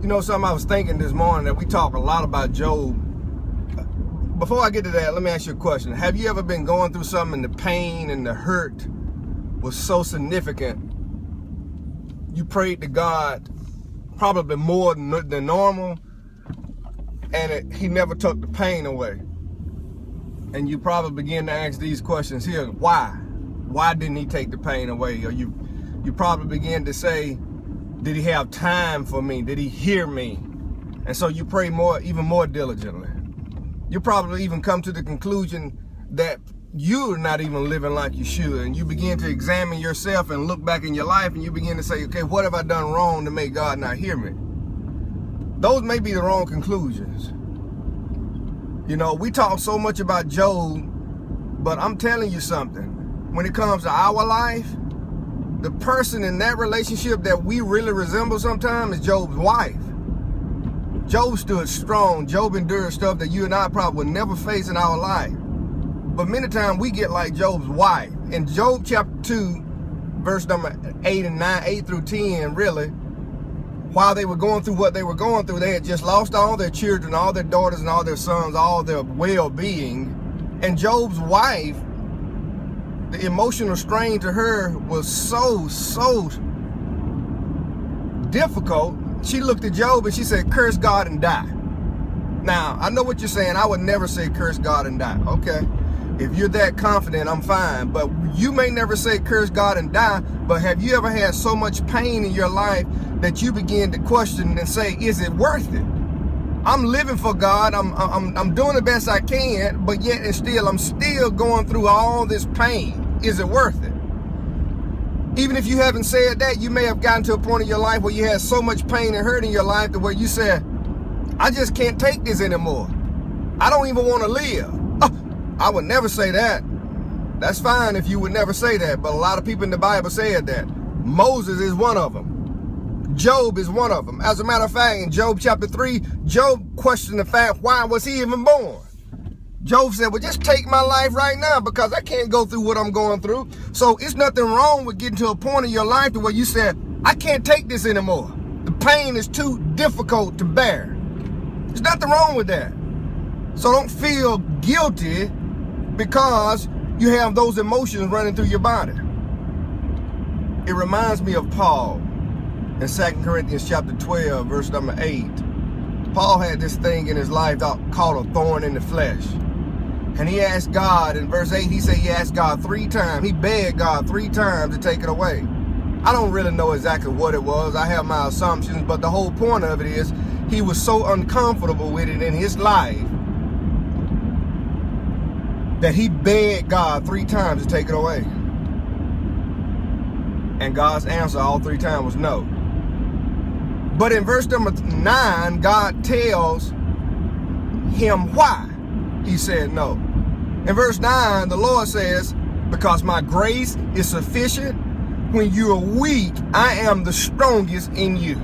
You know something, I was thinking this morning that we talk a lot about Job. Before I get to that, let me ask you a question. Have you ever been going through something and the pain and the hurt was so significant, you prayed to God probably more than normal, and He never took the pain away? And you probably begin to ask these questions here. Why? Why didn't He take the pain away? Or you probably begin to say, did He have time for me? Did He hear me? And so you pray even more diligently. You probably even come to the conclusion that you're not even living like you should. And you begin to examine yourself and look back in your life, and you begin to say, okay, what have I done wrong to make God not hear me? Those may be the wrong conclusions. You know, we talk so much about Job, but I'm telling you something. When it comes to our life, the person in that relationship that we really resemble sometimes is Job's wife. Job stood strong. Job endured stuff that you and I probably would never face in our life. But many times we get like Job's wife. In Job chapter 2, verse number 8 and 9, 8 through 10, really, while they were going through what they were going through, they had just lost all their children, all their daughters and all their sons, all their well-being. And Job's wife, the emotional strain to her was so difficult. She looked at Job and she said, curse God and die. Now, I know what you're saying. I would never say curse God and die. Okay. If you're that confident, I'm fine. But you may never say curse God and die. But have you ever had so much pain in your life that you begin to question and say, is it worth it? I'm living for God. I'm doing the best I can, but yet and still, I'm still going through all this pain. Is it worth it? Even if you haven't said that, you may have gotten to a point in your life where you had so much pain and hurt in your life to where you said, I just can't take this anymore. I don't even want to live. Oh, I would never say that. That's fine if you would never say that, but a lot of people in the Bible said that. Moses is one of them. Job is one of them. As a matter of fact, in Job chapter 3, Job questioned the fact, why was he even born? Job said, well, just take my life right now because I can't go through what I'm going through. So it's nothing wrong with getting to a point in your life to where you said, I can't take this anymore. The pain is too difficult to bear. There's nothing wrong with that. So don't feel guilty because you have those emotions running through your body. It reminds me of Paul in 2 Corinthians chapter 12, verse number 8. Paul had this thing in his life called a thorn in the flesh. And he asked God, in verse 8, he said he asked God 3 times. He begged God 3 times to take it away. I don't really know exactly what it was. I have my assumptions, but the whole point of it is he was so uncomfortable with it in his life that he begged God 3 times to take it away. And God's answer all 3 times was no. But in verse number 9, God tells him why he said no. In verse 9, the Lord says, because my grace is sufficient. When you are weak, I am the strongest in you.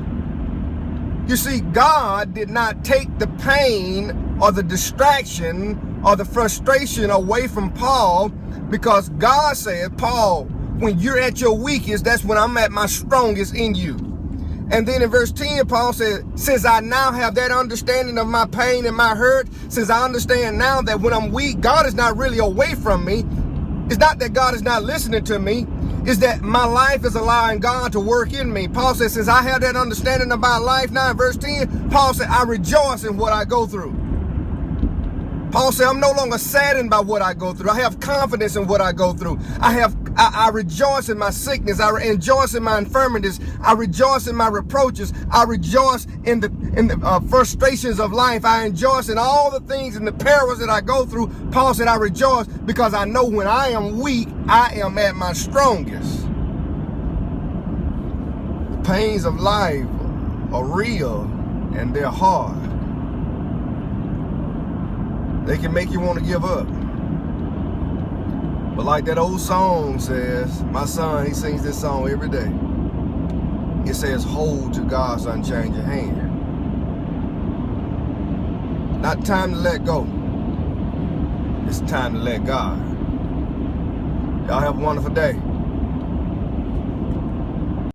You see, God did not take the pain or the distraction or the frustration away from Paul, because God said, Paul, when you're at your weakest, that's when I'm at my strongest in you. And then in verse 10, Paul said, since I now have that understanding of my pain and my hurt, since I understand now that when I'm weak, God is not really away from me. It's not that God is not listening to me. It's that my life is allowing God to work in me. Paul said, since I have that understanding of my life now, in verse 10, Paul said, I rejoice in what I go through. Paul said, I'm no longer saddened by what I go through. I have confidence in what I go through. I rejoice in my sickness. I rejoice in my infirmities. I rejoice in my reproaches. I rejoice in the frustrations of life. I rejoice in all the things and the perils that I go through. Paul said, I rejoice because I know when I am weak, I am at my strongest. The pains of life are real and they're hard. They can make you want to give up. But like that old song says, my son, he sings this song every day. It says, hold to God's unchanging hand. Not time to let go. It's time to let God. Y'all have a wonderful day.